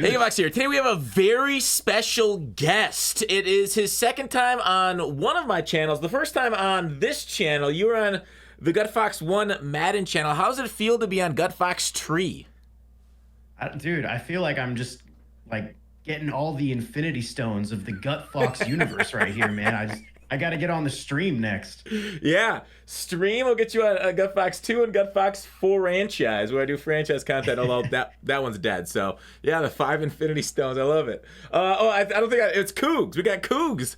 Hey, Gutfoxx here. Today we have a very special guest. It is his second time on one of my channels. The first time on this channel, you were on the Gutfoxx 1 Madden channel. How does it feel to be on Gutfoxx Tree? Dude, I feel like I'm just like getting all the infinity stones of the Gutfoxx universe right here, man. I got to get on the stream next. Yeah, stream will get you on Gutfoxx 2 and Gutfoxx 4 franchise, where I do franchise content, although that one's dead. So, yeah, the 5 infinity stones. I love it. I don't think it's Koogs. We got Koogs.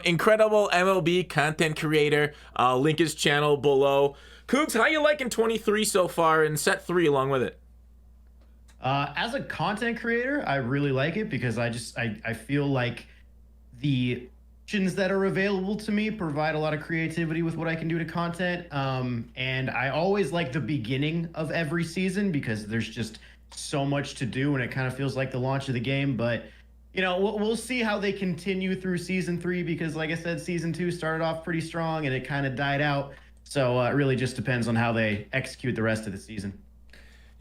Incredible MLB content creator. Link his channel below. Koogs, how you liking 23 so far and set 3 along with it? As a content creator, I really like it because I feel like the options that are available to me provide a lot of creativity with what I can do to content. And I always like the beginning of every season because there's just so much to do and it kind of feels like the launch of the game. But, you know, we'll see how they continue through season 3 because, like I said, season 2 started off pretty strong and it kind of died out. So it really just depends on how they execute the rest of the season.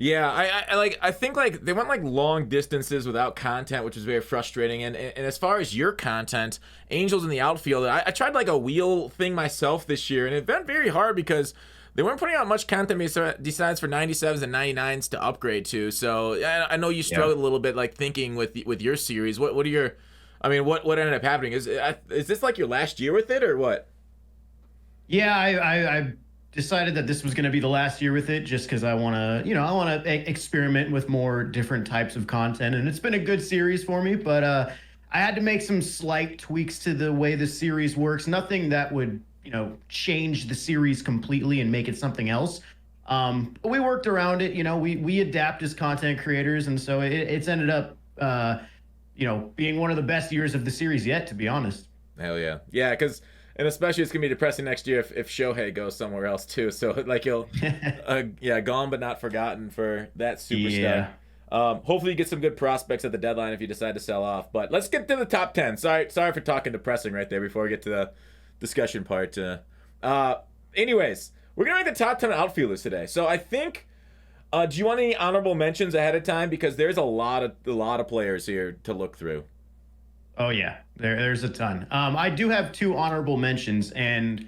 Yeah, I think like they went like long distances without content, which was very frustrating. And as far as your content, Angels in the Outfield, I tried like a wheel thing myself this year, and it been very hard because they weren't putting out much content besides for 97s and 99s to upgrade to. So I know you struggled a little bit like thinking with your series. What are your, I mean, what ended up happening? Is this like your last year with it or what? Yeah, I decided that this was going to be the last year with it just because I want to experiment with more different types of content. And it's been a good series for me, but I had to make some slight tweaks to the way the series works. Nothing that would, change the series completely and make it something else. But we worked around it. We adapt as content creators. And so it's ended up, being one of the best years of the series yet, to be honest. Hell yeah. Yeah, because... And especially it's going to be depressing next year if Shohei goes somewhere else too. So like he'll, gone but not forgotten for that superstar. Yeah. Hopefully you get some good prospects at the deadline if you decide to sell off. But let's get to the top 10. Sorry for talking depressing right there before we get to the discussion part. Anyways, we're going to rank the top 10 outfielders today. So I think, do you want any honorable mentions ahead of time? Because there's a lot of players here to look through. Oh yeah, there's a ton. I do have 2 honorable mentions, and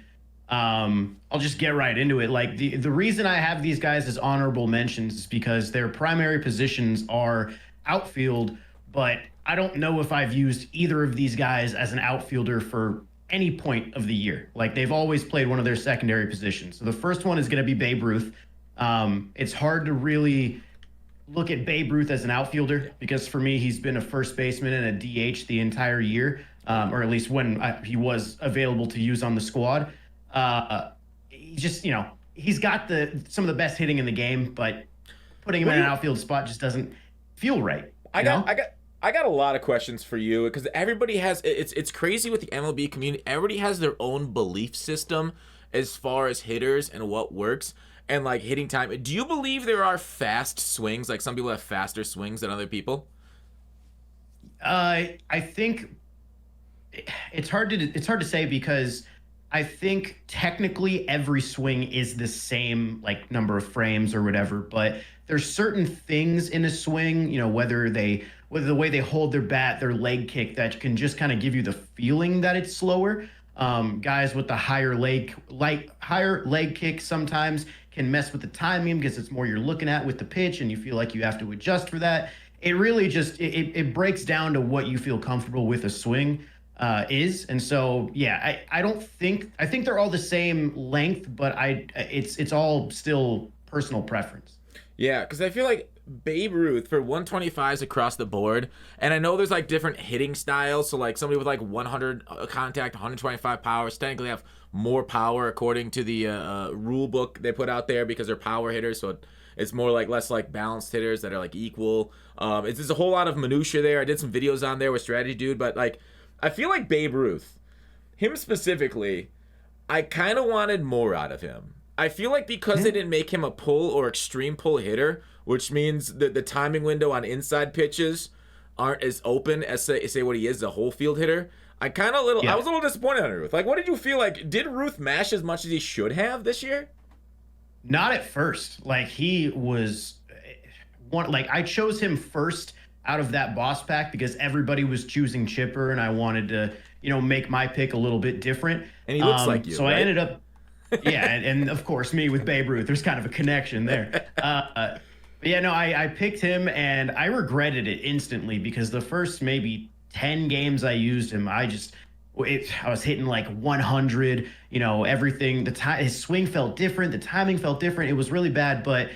I'll just get right into it. Like the reason I have these guys as honorable mentions is because their primary positions are outfield, but I don't know if I've used either of these guys as an outfielder for any point of the year. Like they've always played one of their secondary positions. So the first one is going to be Babe Ruth. It's hard to really look at Babe Ruth as an outfielder because for me, he's been a first baseman and a DH the entire year, or at least when he was available to use on the squad. He just, he's got some of the best hitting in the game, but putting him in an outfield spot just doesn't feel right. I got a lot of questions for you because everybody has, it's crazy with the MLB community. Everybody has their own belief system as far as hitters and what works. And like hitting time. Do you believe there are fast swings? Like some people have faster swings than other people? I think it's hard to say because I think technically every swing is the same like number of frames or whatever, but there's certain things in a swing, whether the way they hold their bat, their leg kick, that can just kind of give you the feeling that it's slower. Guys with the higher leg kick sometimes can mess with the timing because it's more you're looking at with the pitch and you feel like you have to adjust for that. It really just it breaks down to what you feel comfortable with a swing is. And so yeah, I think they're all the same length, but it's all still personal preference. Yeah, because I feel like Babe Ruth for 125s across the board, and I know there's like different hitting styles. So like somebody with like 100 contact, 125 power, technically have more power according to the rule book they put out there because they're power hitters. So it's more like less like balanced hitters that are like equal. It's just a whole lot of minutia there. I did some videos on there with Strategy Dude, but like I feel like Babe Ruth, him specifically, I kind of wanted more out of him. I feel like because they didn't make him a pull or extreme pull hitter, which means that the timing window on inside pitches aren't as open as say what he is, a whole field hitter. I was a little disappointed on Ruth. Like, what did you feel like? Did Ruth mash as much as he should have this year? Not at first. Like he was one. Like I chose him first out of that boss pack because everybody was choosing Chipper and I wanted to, make my pick a little bit different. And he looks like you, So I right? ended up, yeah, and of course me with Babe Ruth, there's kind of a connection there. But yeah, no, I picked him and I regretted it instantly because the first maybe 10 games I used him, I was hitting like 100, everything. His swing felt different. The timing felt different. It was really bad. But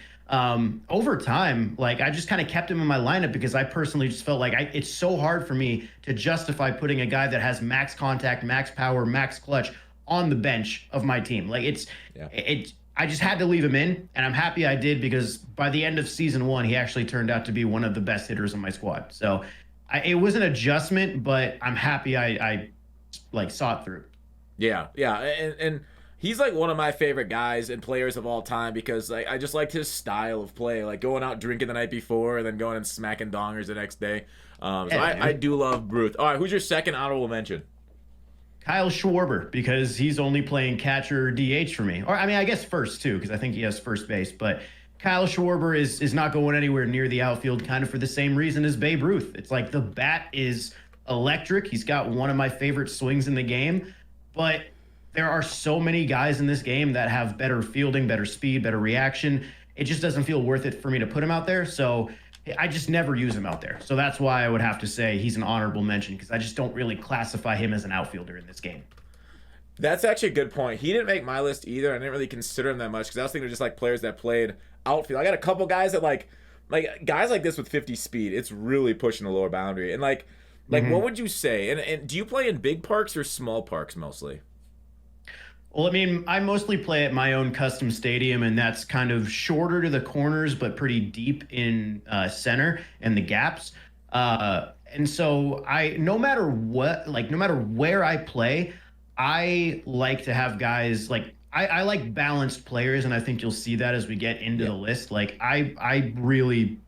over time, like I just kind of kept him in my lineup because I personally just felt like it's so hard for me to justify putting a guy that has max contact, max power, max clutch on the bench of my team. Like I just had to leave him in, and I'm happy I did because by the end of season 1, he actually turned out to be one of the best hitters on my squad. So it was an adjustment, but I'm happy I like saw it through. Yeah, and he's like one of my favorite guys and players of all time because like I just liked his style of play, like going out drinking the night before and then going and smacking dongers the next day. I do love Ruth. All right, who's your second honorable mention? Kyle Schwarber, because he's only playing catcher or DH for me. Or, I mean, I guess first, too, because I think he has first base. But Kyle Schwarber is not going anywhere near the outfield kind of for the same reason as Babe Ruth. It's like the bat is electric. He's got one of my favorite swings in the game. But there are so many guys in this game that have better fielding, better speed, better reaction. It just doesn't feel worth it for me to put him out there. So I just never use him out there. So that's why I would have to say he's an honorable mention because I just don't really classify him as an outfielder in this game. That's actually a good point. He didn't make my list either. I didn't really consider him that much because I was thinking of just like players that played outfield. I got a couple guys that like guys like this with 50 speed. It's really pushing the lower boundary. And like what would you say? And do you play in big parks or small parks mostly? Well, I mean, I mostly play at my own custom stadium, and that's kind of shorter to the corners, but pretty deep in center and the gaps. And so no matter where I play, I like to have guys like I like balanced players, and I think you'll see that as we get into the list. Like I really,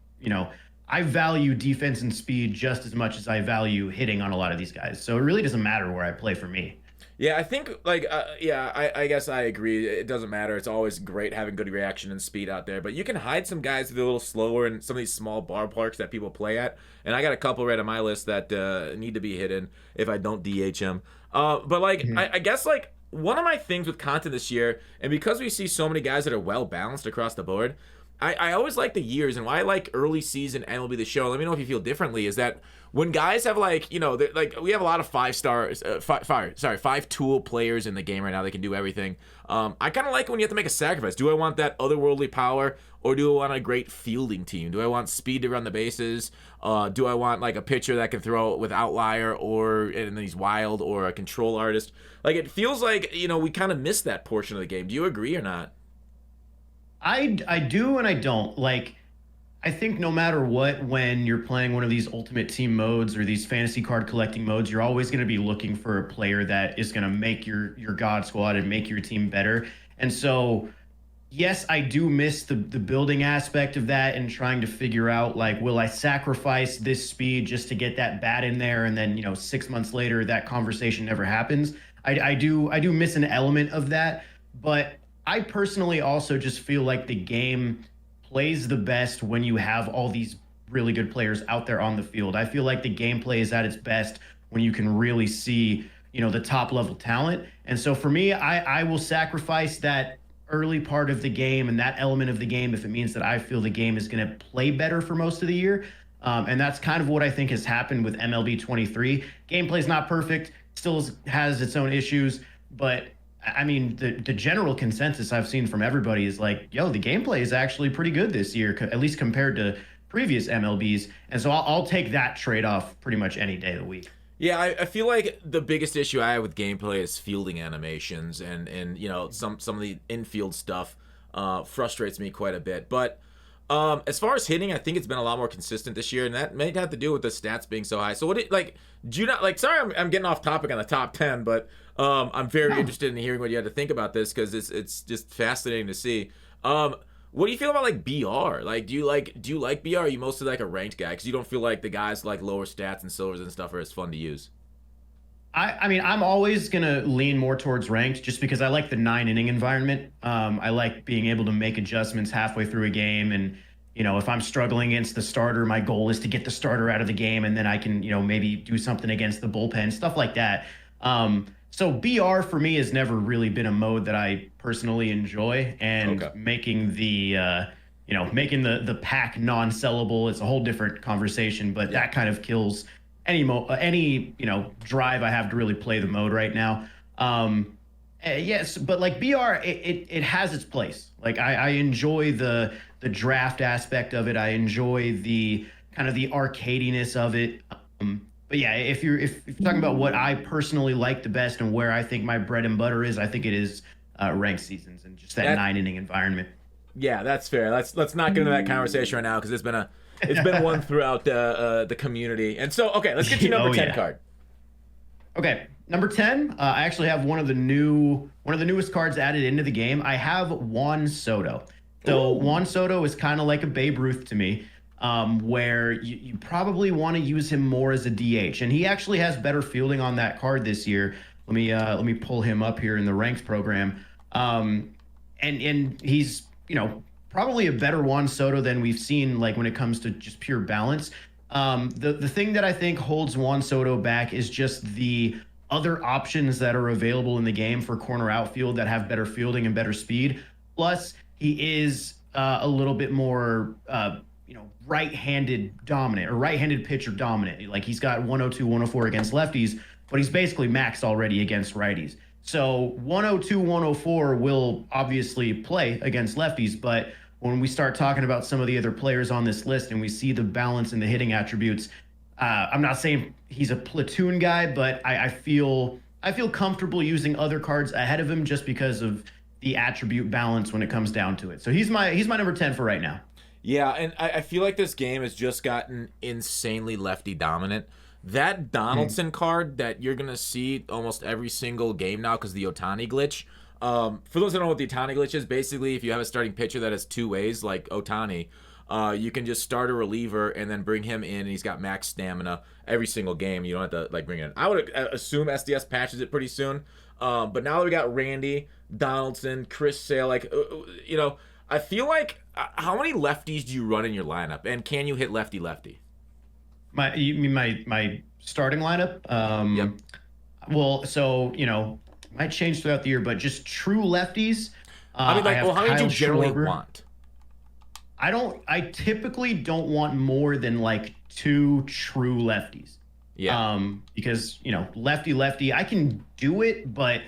I value defense and speed just as much as I value hitting on a lot of these guys. So it really doesn't matter where I play for me. Yeah, I think I guess I agree. It doesn't matter. It's always great having good reaction and speed out there, but you can hide some guys that are a little slower in some of these small ballparks that people play at. And I got a couple right on my list that need to be hidden if I don't DH them. But I guess like one of my things with content this year, and because we see so many guys that are well balanced across the board, I always like the years, and why I like early season MLB The Show. Let me know if you feel differently. Is that when guys have we have a lot of 5-tool players in the game right now. They can do everything. I kind of like when you have to make a sacrifice. Do I want that otherworldly power, or do I want a great fielding team? Do I want speed to run the bases? Do I want like a pitcher that can throw with outlier, and he's wild, or a control artist? Like it feels like we kind of miss that portion of the game. Do you agree or not? I do and I don't. Like, I think no matter what, when you're playing one of these ultimate team modes or these fantasy card collecting modes, you're always going to be looking for a player that is going to make your God squad and make your team better. And so, yes, I do miss the building aspect of that and trying to figure out, like, will I sacrifice this speed just to get that bat in there? And then, 6 months later, that conversation never happens. I do miss an element of that, but I personally also just feel like the game plays the best when you have all these really good players out there on the field. I feel like the gameplay is at its best when you can really see, the top level talent. And so for me, I will sacrifice that early part of the game and that element of the game if it means that I feel the game is going to play better for most of the year. And that's kind of what I think has happened with MLB 23. Gameplay is not perfect, still has its own issues, but I mean, the general consensus I've seen from everybody is like, the gameplay is actually pretty good this year, at least compared to previous MLBs. And so I'll take that trade-off pretty much any day of the week. Yeah, I feel like the biggest issue I have with gameplay is fielding animations, and some of the infield stuff frustrates me quite a bit. But as far as hitting, I think it's been a lot more consistent this year, and that may have to do with the stats being so high. So do you not like? Sorry, I'm getting off topic on the top 10, but I'm very interested in hearing what you had to think about this because it's just fascinating to see. What do you feel about like BR? Like, do you like BR? Or are you mostly like a ranked guy? Because you don't feel like the guys like lower stats and silvers and stuff are as fun to use. I mean, I'm always going to lean more towards ranked just because I like the 9-inning environment. I like being able to make adjustments halfway through a game and, if I'm struggling against the starter, my goal is to get the starter out of the game, and then I can, maybe do something against the bullpen, stuff like that. So BR for me has never really been a mode that I personally enjoy, and making making the pack non-sellable is a whole different conversation, but that kind of kills any drive I have to really play the mode right now. Yes, but like BR, it has its place. Like I enjoy the draft aspect of it. I enjoy the kind of the arcadiness of it. But yeah, if you're talking about what I personally like the best and where I think my bread and butter is, I think it is ranked seasons and just that 9-inning environment. Yeah, that's fair. Let's not get into that conversation right now, because it's been one throughout the community. And so, okay, let's get to number 10 card. Okay, number 10. I actually have one of the newest cards added into the game. I have Juan Soto. So Juan Soto is kind of like a Babe Ruth to me, where you probably want to use him more as a DH, and he actually has better fielding on that card this year. Let me pull him up here in the ranks program, and he's probably a better Juan Soto than we've seen, like when it comes to just pure balance. The thing that I think holds Juan Soto back is just the other options that are available in the game for corner outfield that have better fielding and better speed. Plus, he is a little bit more, right-handed dominant, or right-handed pitcher dominant. Like he's got 102, 104 against lefties, but he's basically maxed already against righties. So 102, 104 will obviously play against lefties, but when we start talking about some of the other players on this list and we see the balance and the hitting attributes, I'm not saying he's a platoon guy, but I feel comfortable using other cards ahead of him just because of the attribute balance when it comes down to it. So he's my number 10 for right now. Yeah, and I feel like this game has just gotten insanely lefty dominant. That Donaldson card that you're going to see almost every single game now because the Ohtani glitch. For those who don't know what the Ohtani glitch is, basically if you have a starting pitcher that has two ways, like Ohtani, you can just start a reliever and then bring him in, and he's got max stamina every single game. You don't have to bring it in. I would assume SDS patches it pretty soon. But now that we got Randy, Donaldson, Chris Sale, I feel like how many lefties do you run in your lineup, and can you hit lefty-lefty? You mean my starting lineup? Yep. Well, so might change throughout the year, but just true lefties. How many do you generally want? I typically don't want more than like 2 true lefties. Yeah. Because lefty, I can do it, but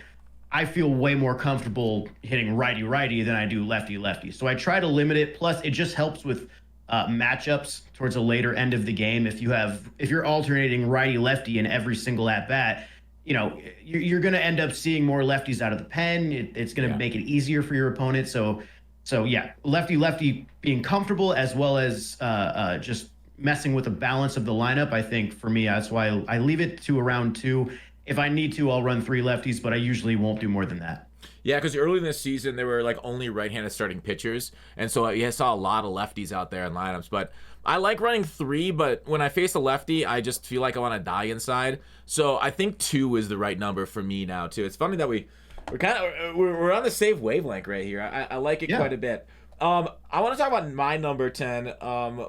I feel way more comfortable hitting righty than I do lefty. So I try to limit it. Plus, it just helps with matchups towards the later end of the game. If you're alternating righty lefty in every single at bat, you're going to end up seeing more lefties out of the pen. It's going to make it easier for your opponent. So yeah, lefty being comfortable, as well as just messing with the balance of the lineup. I think for me, that's why I leave it to around 2. If I need to, I'll run 3 lefties, but I usually won't do more than that. Yeah, because early in the season, there were like only right-handed starting pitchers, and so I saw a lot of lefties out there in lineups. But I like running 3, but when I face a lefty, I just feel like I want to die inside. So I think 2 is the right number for me now too. It's funny that we're on the same wavelength right here. I like it quite a bit. I want to talk about my number 10.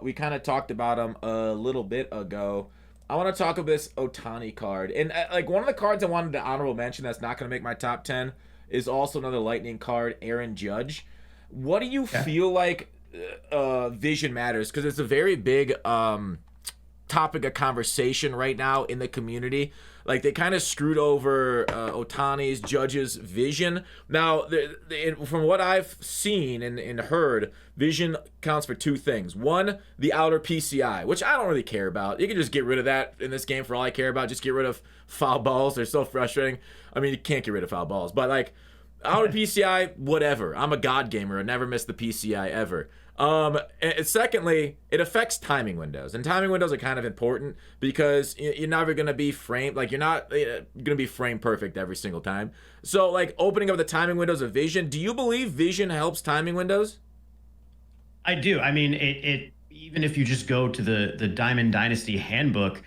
We kind of talked about him a little bit ago. I want to talk about this Ohtani card. And one of the cards I wanted to honorable mention that's not going to make my top 10 is also another Lightning card, Aaron Judge. What do you feel like vision matters? Because it's a very big topic of conversation right now in the community. Like, they kind of screwed over Ohtani's, Judge's vision. Now, from what I've seen and heard, vision counts for 2 things. One, the outer PCI, which I don't really care about. You can just get rid of that in this game for all I care about. Just get rid of foul balls. They're so frustrating. I mean, you can't get rid of foul balls. But, outer PCI, whatever. I'm a god gamer. I never miss the PCI ever. And secondly, it affects timing windows, and timing windows are kind of important because you're never going to be framed, you're not going to be frame perfect every single time. So opening up the timing windows of vision, do you believe vision helps timing windows? I do. I mean, it even if you just go to the Diamond Dynasty handbook,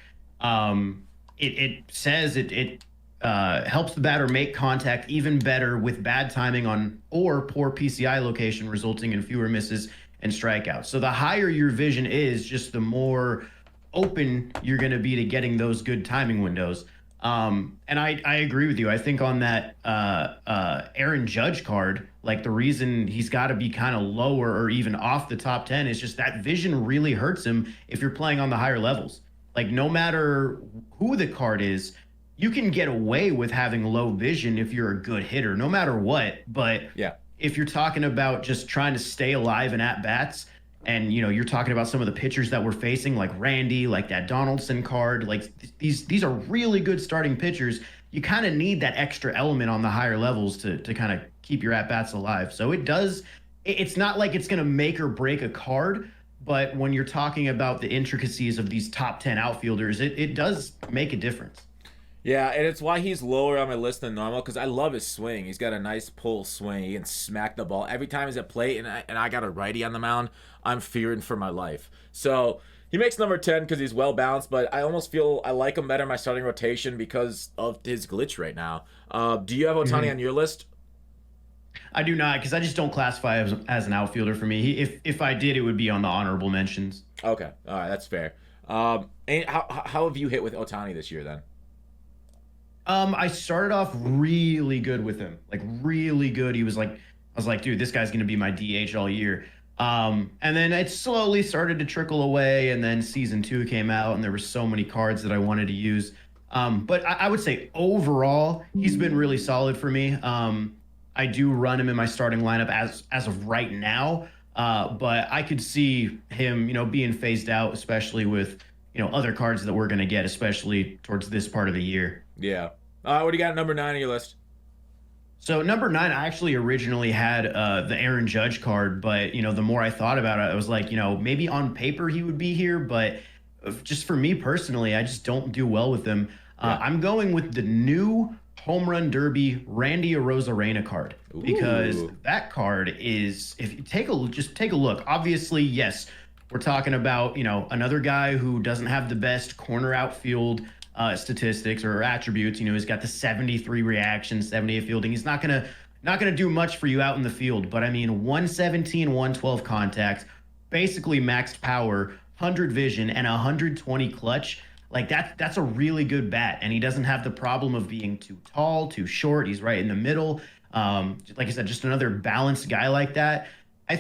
it says it helps the batter make contact even better with bad timing on or poor PCI location, resulting in fewer misses and strikeouts. So the higher your vision is, just the more open you're going to be to getting those good timing windows. And I agree with you. I think on that Aaron Judge card, like the reason he's got to be kind of lower or even off the top 10 is just that vision really hurts him if you're playing on the higher levels. Like no matter who the card is, you can get away with having low vision if you're a good hitter, no matter what. But Yeah. if you're talking about just trying to stay alive and at bats, and you're talking about some of the pitchers that we're facing, like Randy, like that Donaldson card, like these are really good starting pitchers. You kind of need that extra element on the higher levels to kind of keep your at bats alive. So it's not like it's going to make or break a card, but when you're talking about the intricacies of these top 10 outfielders, it does make a difference. Yeah, and it's why he's lower on my list than normal, because I love his swing. He's got a nice pull swing. He can smack the ball. Every time he's at plate and I got a righty on the mound, I'm fearing for my life. So he makes number 10 because he's well-balanced, but I almost feel I like him better in my starting rotation because of his glitch right now. Do you have Ohtani on your list? I do not, because I just don't classify as an outfielder for me. If I did, it would be on the honorable mentions. Okay, all right, that's fair. And how have you hit with Ohtani this year then? I started off really good with him, like really good. I was like, dude, this guy's gonna be my DH all year. And then it slowly started to trickle away, and then season 2 came out, and there were so many cards that I wanted to use. But I would say overall, he's been really solid for me. I do run him in my starting lineup as of right now, but I could see him, being phased out, especially with other cards that we're gonna get, especially towards this part of the year. Yeah. What do you got at number 9 on your list? So number 9, I actually originally had the Aaron Judge card, but the more I thought about it, I was like, maybe on paper he would be here, but just for me personally, I just don't do well with him. I'm going with the new Home Run Derby Randy Arozarena card, because that card is, if you take a look. Obviously, yes, we're talking about another guy who doesn't have the best corner outfield statistics or attributes. He's got the 73 reactions, 78 fielding. He's not gonna do much for you out in the field. But I mean, 117, 112 contact, basically maxed power, 100 vision, and 120 clutch. Like that's a really good bat. And he doesn't have the problem of being too tall, too short. He's right in the middle. Like I said, just another balanced guy like that. I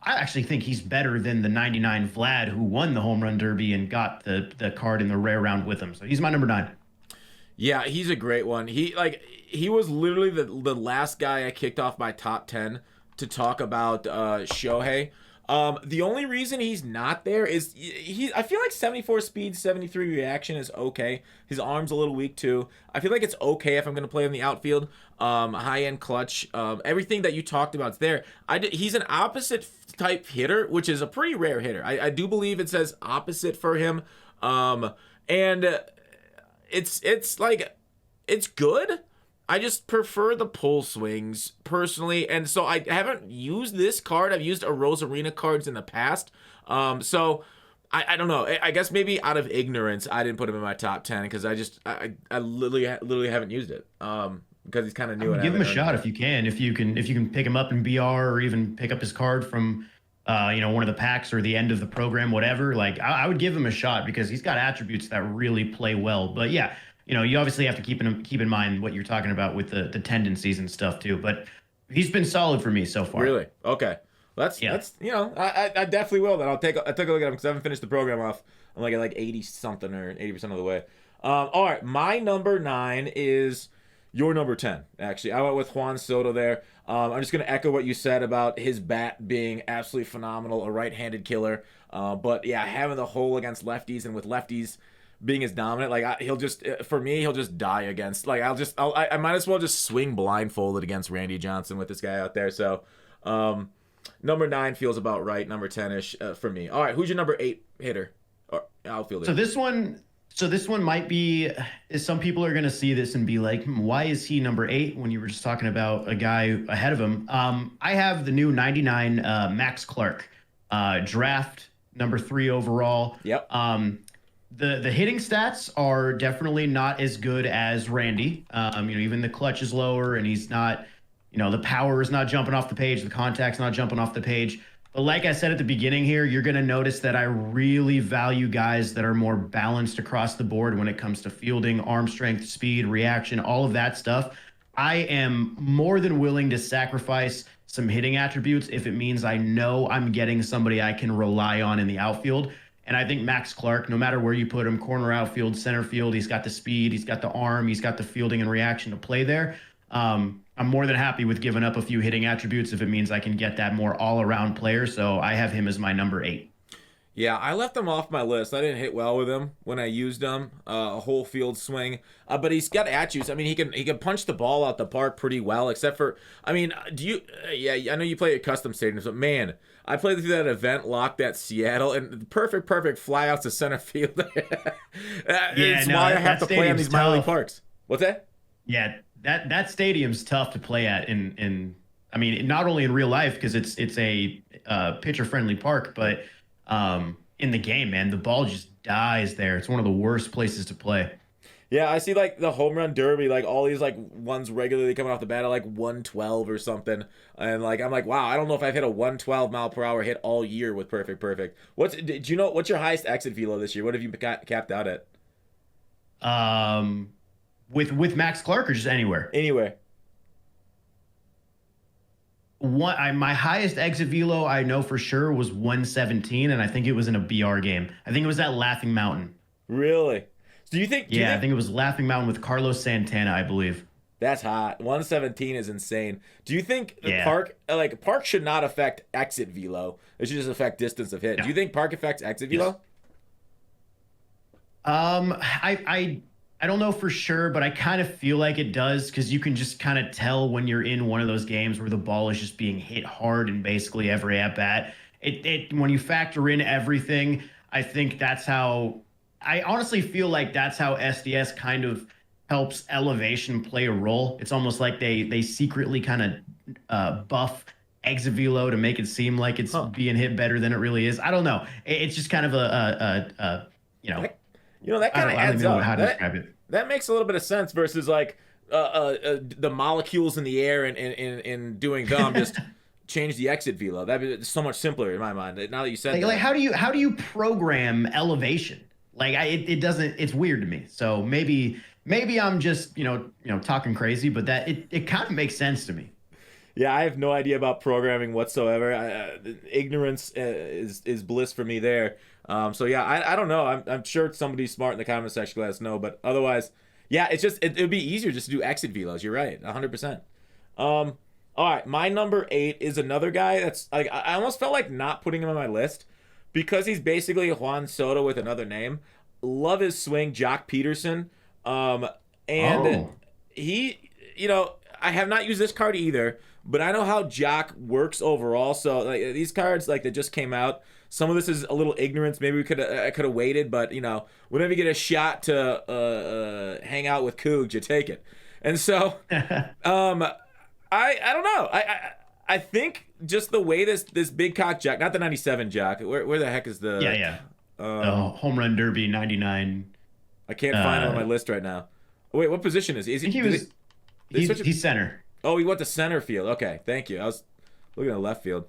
actually think he's better than the 99 Vlad, who won the Home Run Derby and got the card in the rare round with him. So he's my number 9. Yeah, he's a great one. He was literally the last guy I kicked off my top 10 to talk about Shohei. The only reason he's not there is I feel like 74 speed, 73 reaction is okay. His arm's a little weak too. I feel like it's okay if I'm going to play in the outfield. High-end clutch. Everything that you talked about is there. He's an opposite type hitter, which is a pretty rare hitter. I do believe it says opposite for him. And it's like, it's good. I just prefer the pull swings personally, and so I haven't used this card. I've used Arozarena cards in the past, so I don't know. I guess maybe out of ignorance, I didn't put him in my top 10 because I literally haven't used it because he's kind of new. Give him a shot if you can. If you can pick him up in BR or even pick up his card from one of the packs or the end of the program, whatever. Like I would give him a shot because he's got attributes that really play well. But yeah. You obviously have to keep in mind what you're talking about with the tendencies and stuff too. But he's been solid for me so far. Really? Okay. That's I definitely will. Then I'll take a look at him because I haven't finished the program off. I'm like at 80 something or 80% of the way. All right, my number 9 is your number 10. Actually, I went with Juan Soto there. I'm just gonna echo what you said about his bat being absolutely phenomenal, a right-handed killer. But yeah, having the hole against lefties and with lefties being as dominant, like he'll just die against. Like I might as well just swing blindfolded against Randy Johnson with this guy out there. So number 9 feels about right. Number 10ish for me. All right, who's your number 8 hitter or outfielder? So this one might be. Some people are gonna see this and be like, why is he number 8 when you were just talking about a guy ahead of him? I have the new 99 Max Clark, draft number 3 overall. Yep. The hitting stats are definitely not as good as Randy. Even the clutch is lower, and he's not, the power is not jumping off the page, the contact's not jumping off the page. But like I said at the beginning here, you're going to notice that I really value guys that are more balanced across the board when it comes to fielding, arm strength, speed, reaction, all of that stuff. I am more than willing to sacrifice some hitting attributes if it means I know I'm getting somebody I can rely on in the outfield. And I think Max Clark, no matter where you put him, corner outfield, center field, he's got the speed, he's got the arm, he's got the fielding and reaction to play there. I'm more than happy with giving up a few hitting attributes if it means I can get that more all-around player. So I have him as my number 8. Yeah, I left him off my list. I didn't hit well with him when I used him, a whole field swing. But he's got attributes. I mean, he can punch the ball out the park pretty well. Except for, I mean, do you? Yeah, I know you play at custom stadiums, but man, I played through that event locked at Seattle, and perfect fly outs to center field. It's why I have to play on these minor league parks. What's that? Yeah, that stadium's tough to play at. In I mean, not only in real life because it's a pitcher friendly park, but in the game, man, the ball just dies there. It's one of the worst places to play. Yeah, I see like the home run derby, like all these like ones regularly coming off the bat at like 112 or something, and like I'm like, wow, I don't know if I've hit a 112 mph hit all year with perfect. Did you know what's your highest exit velo this year? What have you capped out at? With Max Clark or just anywhere? Anywhere. My highest exit velo I know for sure was 117, and I think it was in a BR game. I think it was at Laughing Mountain. Really? Do you think? I think it was Laughing Mountain with Carlos Santana, I believe. That's hot. 117 is insane. Do you think park should not affect exit velo? It should just affect distance of hit. No. Do you think park affects exit velo? I don't know for sure, but I kind of feel like it does because you can just kind of tell when you're in one of those games where the ball is just being hit hard in basically every at bat. When you factor in everything, I think that's how. I honestly feel like that's how SDS kind of helps elevation play a role. It's almost like they secretly kind of buff exit velo to make it seem like it's being hit better than it really is. I don't know. It's just kind of that kind of adds up. How to describe it. That makes a little bit of sense versus like the molecules in the air and doing them just change the exit velo. That'd be so much simpler in my mind. Now that you said that. Like how do you program elevation? Like it doesn't. It's weird to me. So maybe I'm just talking crazy, but that it kind of makes sense to me. Yeah, I have no idea about programming whatsoever. Ignorance is bliss for me there. So yeah, I don't know. I'm sure somebody smart in the comment section let us know. But otherwise, yeah, it's just it would be easier just to do exit velos. You're right, 100%. All right, my number 8 is another guy that's like I almost felt like not putting him on my list because he's basically a Juan Soto with another name. Love his swing, Jock Peterson. He, I have not used this card either, but I know how Jock works overall. So like these cards like that just came out. Some of this is a little ignorance. Maybe I could have waited, but whenever you get a shot to hang out with Koogs, you take it. And so, I don't know. I think just the way this big cock Jock, not the 97 Jock. Where the heck is the the home run derby 99? I can't find it on my list right now. Wait, what position is he? He's center. Oh, he went to center field. Okay, thank you. I was looking at left field.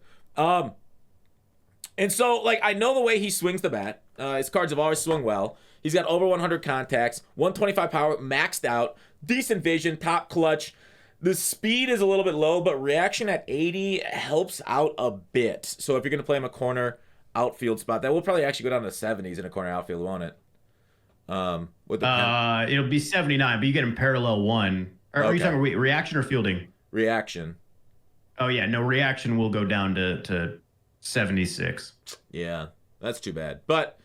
And so, like, I know the way he swings the bat. His cards have always swung well. He's got over 100 contacts, 125 power, maxed out, decent vision, top clutch. The speed is a little bit low, but reaction at 80 helps out a bit. So if you're going to play him a corner outfield spot, that will probably actually go down to 70s in a corner outfield, won't it? It'll be 79, but you get him parallel 1. Are you talking reaction or fielding? Reaction. Oh, yeah. No, reaction will go down to 76. Yeah, that's too bad. But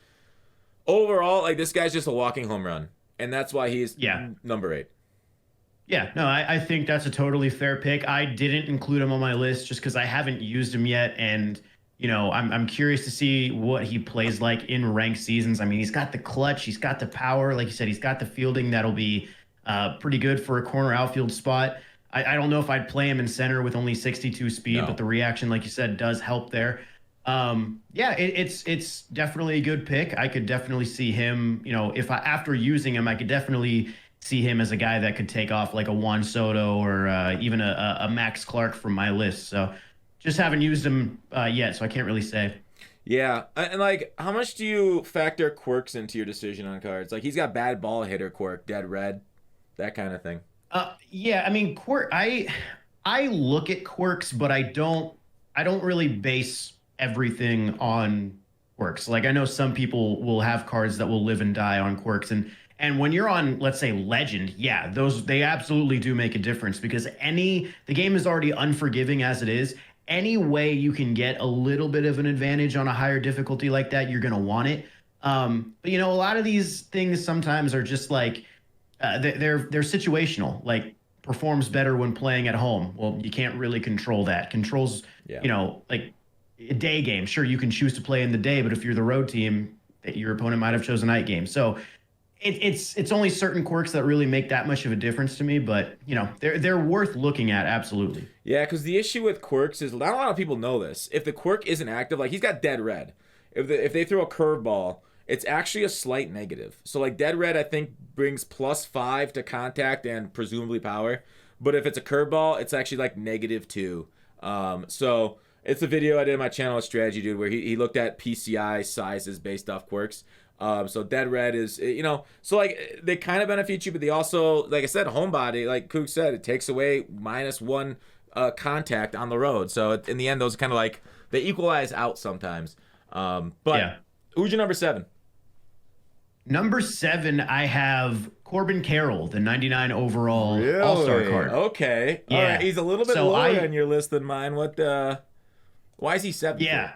overall, like, this guy's just a walking home run, and that's why he's number 8. Yeah, no, I think that's a totally fair pick. I didn't include him on my list just because I haven't used him yet, and I'm curious to see what he plays like in ranked seasons. I mean, he's got the clutch, he's got the power, like you said, he's got the fielding that'll be pretty good for a corner outfield spot. I don't know if I'd play him in center with only 62 speed, but the reaction, like you said, does help there. It's definitely a good pick. I could definitely see him, after using him, I could definitely see him as a guy that could take off like a Juan Soto or even a Max Clark from my list. So just haven't used them yet, so I can't really say. Yeah, and like, how much do you factor quirks into your decision on cards? Like, he's got bad ball hitter quirk, dead red, that kind of thing. Yeah, I mean, I look at quirks, but I don't really base everything on quirks. Like I know some people will have cards that will live and die on quirks, and when you're on, let's say, Legend, yeah, those they absolutely do make a difference because the game is already unforgiving as it is. Any way you can get a little bit of an advantage on a higher difficulty like that, you're gonna want it. But a lot of these things sometimes are just like they're situational. Like performs better when playing at home. Well, you can't really control that. Controls, Yeah. like a day game. Sure, you can choose to play in the day, but if you're the road team, your opponent might have chosen a night game. So it's only certain quirks that really make that much of a difference to me. But they're worth looking at. Absolutely. Yeah, because the issue with quirks is not a lot of people know this. If the quirk isn't active, like he's got dead red. If they throw a curveball, it's actually a slight negative. So like dead red, I think brings +5 to contact and presumably power. But if it's a curveball, it's actually like -2. So it's a video I did on my channel, Strategy Dude, where he looked at PCI sizes based off quirks. So dead red is, so like they kind of benefit you, but they also, like I said, homebody, like Koogs said, it takes away -1 contact on the road. So in the end, those kind of like, they equalize out sometimes. But yeah. Who's your number 7? Number 7, I have Corbin Carroll, the 99 overall All-Star card. Okay. Yeah. All right. He's a little bit lower on your list than mine. Why is he 7? Yeah.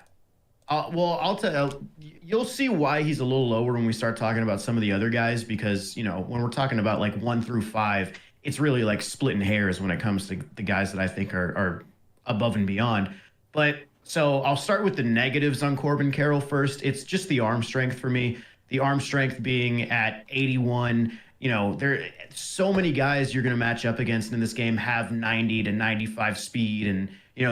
Well, I'll tell you'll see why he's a little lower when we start talking about some of the other guys, because, when we're talking about like 1 through 5, it's really like splitting hairs when it comes to the guys that I think are above and beyond. But so I'll start with the negatives on Corbin Carroll first. It's just the arm strength for me. The arm strength being at 81. There so many guys you're going to match up against in this game have 90 to 95 speed, and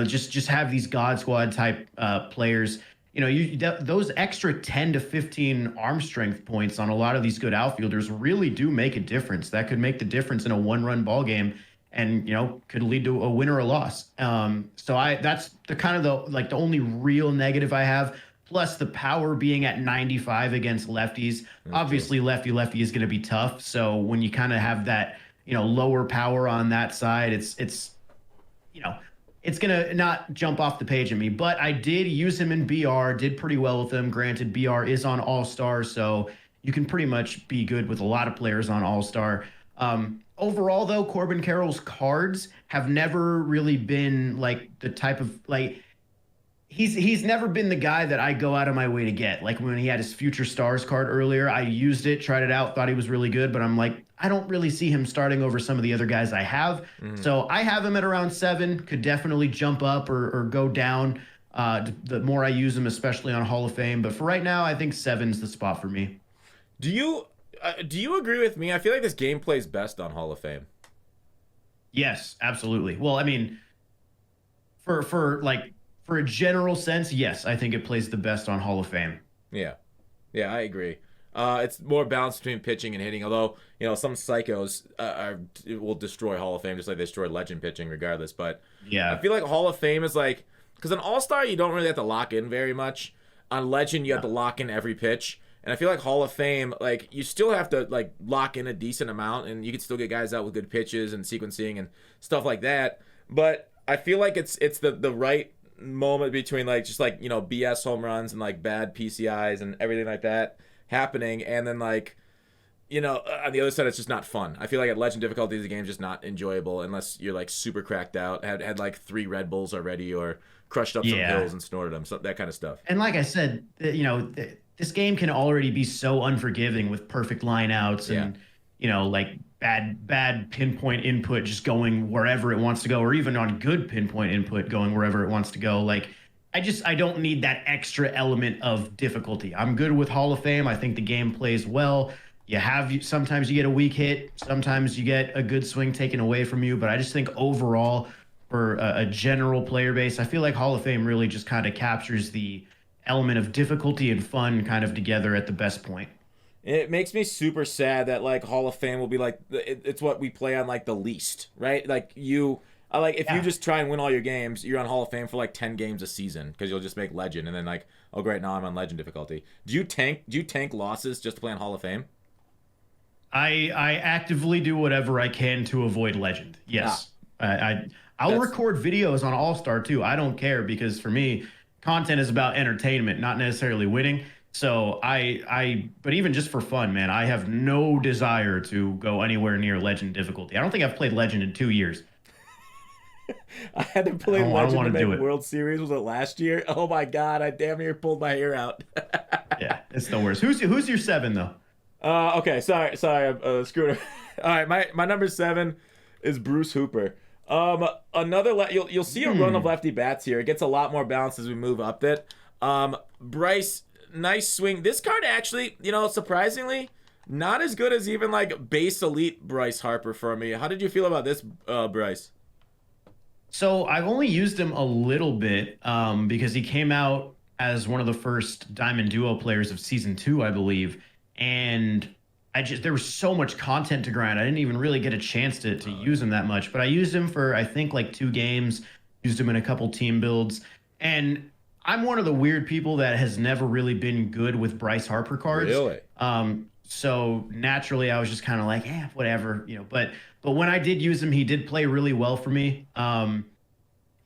just have these God Squad type players. Those extra 10 to 15 arm strength points on a lot of these good outfielders really do make a difference. That could make the difference in a one-run ball game, and could lead to a win or a loss. So that's the kind of the only real negative I have. Plus the power being at 95 against lefties. Okay. Obviously, lefty is going to be tough. So when you kind of have that, lower power on that side, it's going to not jump off the page at me. But I did use him in BR, did pretty well with him. Granted, BR is on All-Star, so you can pretty much be good with a lot of players on All-Star. Overall, though, Corbin Carroll's cards have never really been like the type of like. He's never been the guy that I go out of my way to get. Like when he had his Future Stars card earlier, I used it, tried it out, thought he was really good, but I'm like, I don't really see him starting over some of the other guys I have. So I have him at around 7, could definitely jump up or go down the more I use him, especially on Hall of Fame. But for right now, I think 7's the spot for me. Do you agree with me? I feel like this game plays best on Hall of Fame. Yes, absolutely. Well, I mean, for a general sense, yes, I think it plays the best on Hall of Fame. Yeah, I agree. It's more balanced between pitching and hitting, although, some psychos will destroy Hall of Fame just like they destroy Legend pitching regardless. But yeah, I feel like Hall of Fame is like, because on All-Star, you don't really have to lock in very much. On Legend, you have to lock in every pitch. And I feel like Hall of Fame, like, you still have to, like, lock in a decent amount, and you can still get guys out with good pitches and sequencing and stuff like that. But I feel like it's the right moment between like just like BS home runs and like bad PCIs and everything like that happening, and then like on the other side it's just not fun. I feel like at Legend difficulty the game's just not enjoyable unless you're like super cracked out, had like 3 Red Bulls already, or crushed up some pills and snorted them, so that kind of stuff. And like I said, this game can already be so unforgiving with perfect lineouts and like bad pinpoint input just going wherever it wants to go, or even on good pinpoint input going wherever it wants to go. Like I don't need that extra element of difficulty. I'm good with Hall of Fame. I think the game plays well. Sometimes you get a weak hit, sometimes you get a good swing taken away from you, but I just think overall for a general player base, I feel like Hall of Fame really just kind of captures the element of difficulty and fun kind of together at the best point. It makes me super sad that like Hall of Fame will be like it's what we play on like the least, right? Like I like if you Yeah. just try and win all your games, you're on Hall of Fame for like 10 games a season because you'll just make Legend and then like, oh great, now I'm on Legend difficulty. Do you tank losses just to play on Hall of Fame? I actively do whatever I can to avoid Legend. Yes. I'll That's- record videos on All Star too. I don't care because for me, content is about entertainment, not necessarily winning. So but even just for fun, man, I have no desire to go anywhere near Legend difficulty. I don't think I've played Legend in 2 years. I had to play I don't Legend to wanna make do it. World Series. Was it last year? Oh my god, I damn near pulled my hair out. Yeah, it's the worst. Who's your 7 though? Okay, sorry, I screwed it. All right, my number 7 is Bruce Hooper. You'll see a run of lefty bats here. It gets a lot more balance as we move up it. Bryce, nice swing. This card actually, surprisingly, not as good as even like base elite Bryce Harper for me. How did you feel about this, Bryce? So I've only used him a little bit because he came out as one of the first Diamond Duo players of season 2, I believe. And there was so much content to grind. I didn't even really get a chance to use him that much. But I used him for, I think, like 2 games, used him in a couple team builds. And I'm one of the weird people that has never really been good with Bryce Harper cards. Really? So naturally, I was just kind of like, whatever, But when I did use him, he did play really well for me.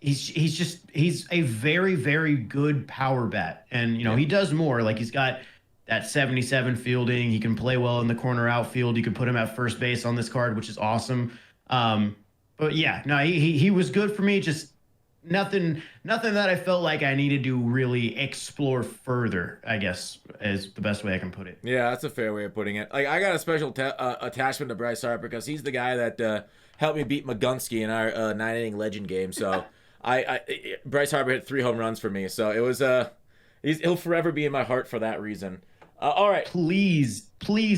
He's a very, very good power bat, and he does more. Like he's got that 77 fielding. He can play well in the corner outfield. You could put him at first base on this card, which is awesome. But yeah, no, he was good for me. Just nothing that I felt like I needed to really explore further, I guess, is the best way I can put it. Yeah, that's a fair way of putting it. Like I got a special attachment to Bryce Harper because he's the guy that helped me beat Magunski in our 9-inning Legend game. So Bryce Harper hit 3 home runs for me. So it was he'll forever be in my heart for that reason. All right. Please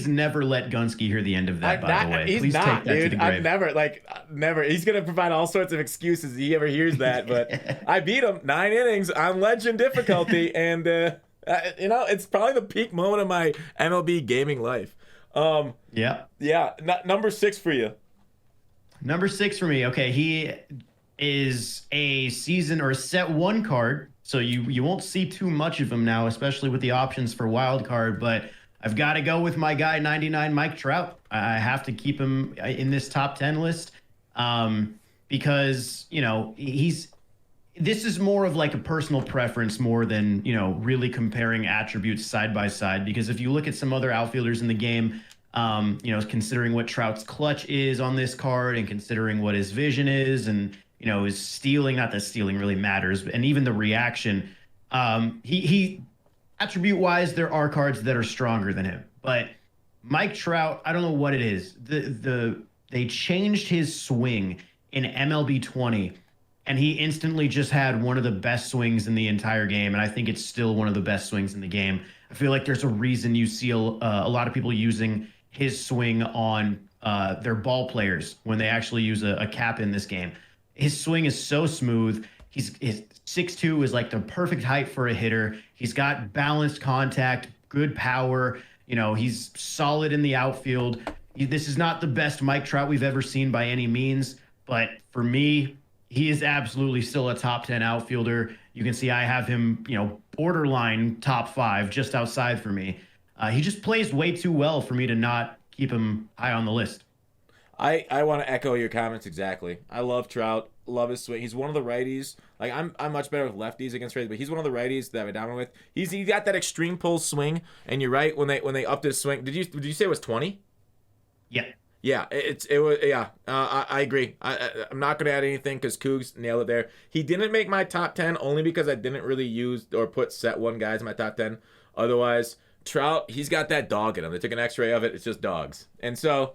never let Gunsky hear the end of that, by the way. He's Please not, take that dude. to the grave. I've never. He's gonna provide all sorts of excuses if he ever hears that. But I beat him 9 innings on Legend difficulty, and it's probably the peak moment of my MLB gaming life. Yeah. Number 6 for you. Number 6 for me. Okay, he is a season or a set 1 card, so you won't see too much of him now, especially with the options for wild card. But I've got to go with my guy 99 Mike Trout. I have to keep him in this top 10 list because this is more of like a personal preference more than really comparing attributes side by side. Because if you look at some other outfielders in the game, considering what Trout's clutch is on this card and considering what his vision is and his stealing, not that stealing really matters, and even the reaction, he attribute wise, there are cards that are stronger than him. But Mike Trout, I don't know what it is. They changed his swing in MLB 20, and he instantly just had one of the best swings in the entire game. And I think it's still one of the best swings in the game. I feel like there's a reason you see a lot of people using his swing on their ball players when they actually use a cap in this game. His swing is so smooth. His 6'2" is like the perfect height for a hitter. He's got balanced contact, good power. He's solid in the outfield. This is not the best Mike Trout we've ever seen by any means, but for me, he is absolutely still a top 10 outfielder. You can see I have him, borderline top 5, just outside for me. He just plays way too well for me to not keep him high on the list. I want to echo your comments exactly. I love Trout, love his swing. He's one of the righties. Like I'm much better with lefties against righties, but he's one of the righties that I'm down with. He got that extreme pull swing, and you're right when they upped his swing. Did you say it was 20? Yeah. Yeah, it was. Yeah, I agree. I'm not gonna add anything because Koogs nailed it there. He didn't make my top 10 only because I didn't really use or put set 1 guys in my top 10. Otherwise, Trout, he's got that dog in him. They took an X-ray of it. It's just dogs. And so,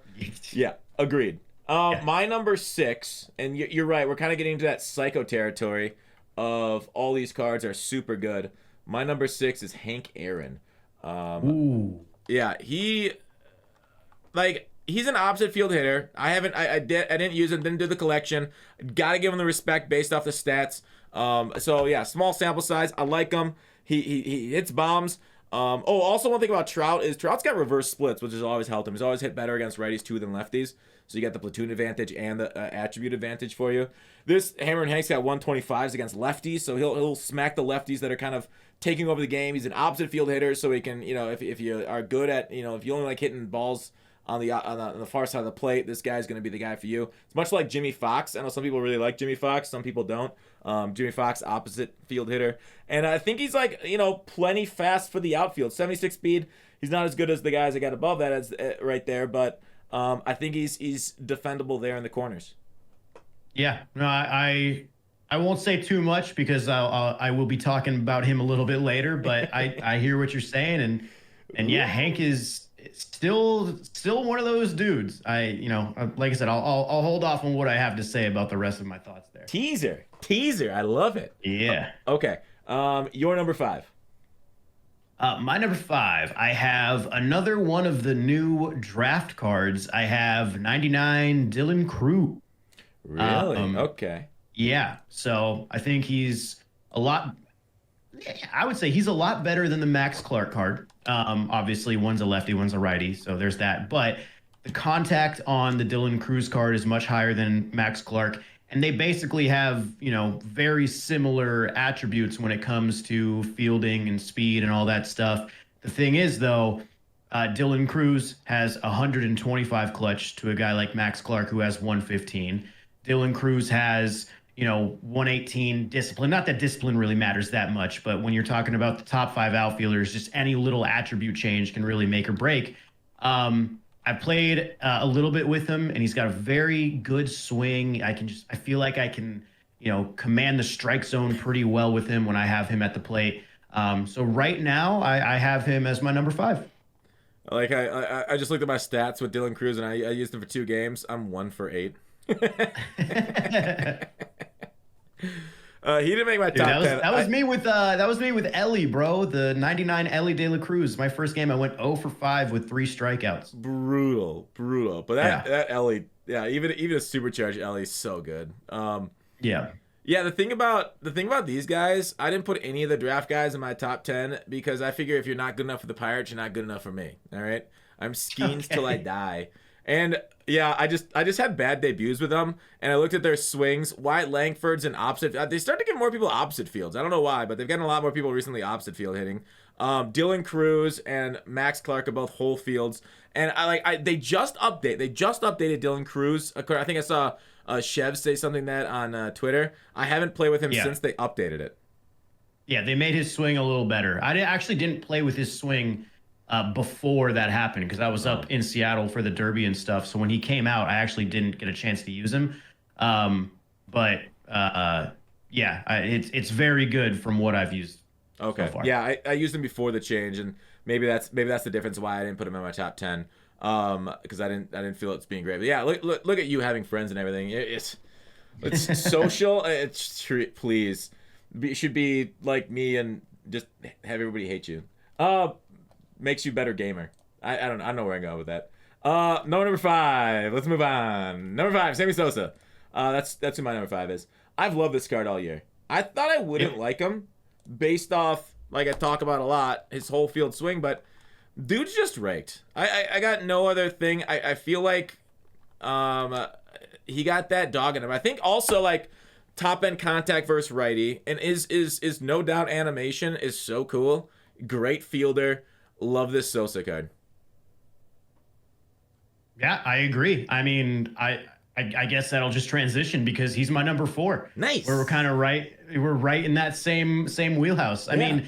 yeah, agreed. My number 6, and you're right. We're kind of getting into that psycho territory of all these cards are super good. My number 6 is Hank Aaron. Ooh. Yeah, he's an opposite field hitter. I didn't use him. Didn't do the collection. Got to give him the respect based off the stats. So yeah, small sample size. I like him. He hits bombs. Also one thing about Trout is Trout's got reverse splits, which has always helped him. He's always hit better against righties too than lefties. So you got the platoon advantage and the attribute advantage for you. This Hammer and Hank's got 125s against lefties, so he'll smack the lefties that are kind of taking over the game. He's an opposite field hitter, so he can, if you are good at, if you only like hitting balls on the far side of the plate, this guy's going to be the guy for you. It's much like Jimmy Fox. I know some people really like Jimmy Fox, some people don't. Jimmy Fox, opposite field hitter, and I think he's like plenty fast for the outfield. 76 speed. He's not as good as the guys that got above that as right there, but I think he's defendable there in the corners. Yeah, no, I won't say too much because I will be talking about him a little bit later. But I hear what you're saying, and yeah, Hank is still one of those dudes. Like I said, I'll hold off on what I have to say about the rest of my thoughts there. Teaser, I love it. Yeah. Okay. Your number 5. My number 5, I have another one of the new draft cards. I have 99 Dylan Crew. Really? Okay. Yeah. So I think he's I would say he's a lot better than the Max Clark card. Obviously, one's a lefty, one's a righty, so there's that. But the contact on the Dylan Cruz card is much higher than Max Clark, and they basically have very similar attributes when it comes to fielding and speed and all that stuff. The thing is, though, Dylan Cruz has 125 clutch to a guy like Max Clark who has 115. Dylan Cruz has 118 discipline. Not that discipline really matters that much, but when you're talking about the top 5 outfielders, just any little attribute change can really make or break. I played a little bit with him, and he's got a very good swing. I feel like I can, command the strike zone pretty well with him when I have him at the plate. So right now, I have him as my number 5. Like I just looked at my stats with Dylan Cruz, and I used him for 2 games. I'm 1 for 8. He didn't make my top 10. That was me with Ellie, bro. The 99 Ellie De La Cruz. My first game, I went 0 for 5 with 3 strikeouts. Brutal. But that Ellie, yeah, even a supercharged Ellie is so good. Yeah. The thing about these guys, I didn't put any of the draft guys in my top 10 because I figure if you're not good enough for the Pirates, you're not good enough for me. All right, I'm Skeens till I die. And yeah, I just had bad debuts with them, and I looked at their swings. Wyatt Langford's an opposite. They started to get more people opposite fields. I don't know why, but they've gotten a lot more people recently opposite field hitting. Dylan Cruz and Max Clark are both whole fields, and they just updated Dylan Cruz. I think I saw Chev say something that on Twitter. I haven't played with him since they updated it. Yeah, they made his swing a little better. I actually didn't play with his swing before that happened because I was up in Seattle for the Derby and stuff. So when he came out, I actually didn't get a chance to use him. It's very good from what I've used. Okay. So far. Yeah, I used him before the change, and maybe that's the difference why I didn't put him in my top 10. Because I didn't feel it's being great. But yeah, look at you having friends and everything. It's social. Please, it should be like me and just have everybody hate you. Makes you a better gamer. I don't know where I'm going with that. Number 5. Let's move on. Number 5, Sammy Sosa. That's who my number 5 is. I've loved this card all year. I thought I wouldn't like him based off, like I talk about a lot, his whole field swing, but dude's just raked. I got no other thing. I feel like he got that dog in him. I think also like top end contact versus righty, and is no doubt animation is so cool. Great fielder. Love this Sosa card. Yeah, I agree. I mean, I guess that'll just transition because he's my number 4. Nice. We're kind of right. We're right in that same wheelhouse. I mean,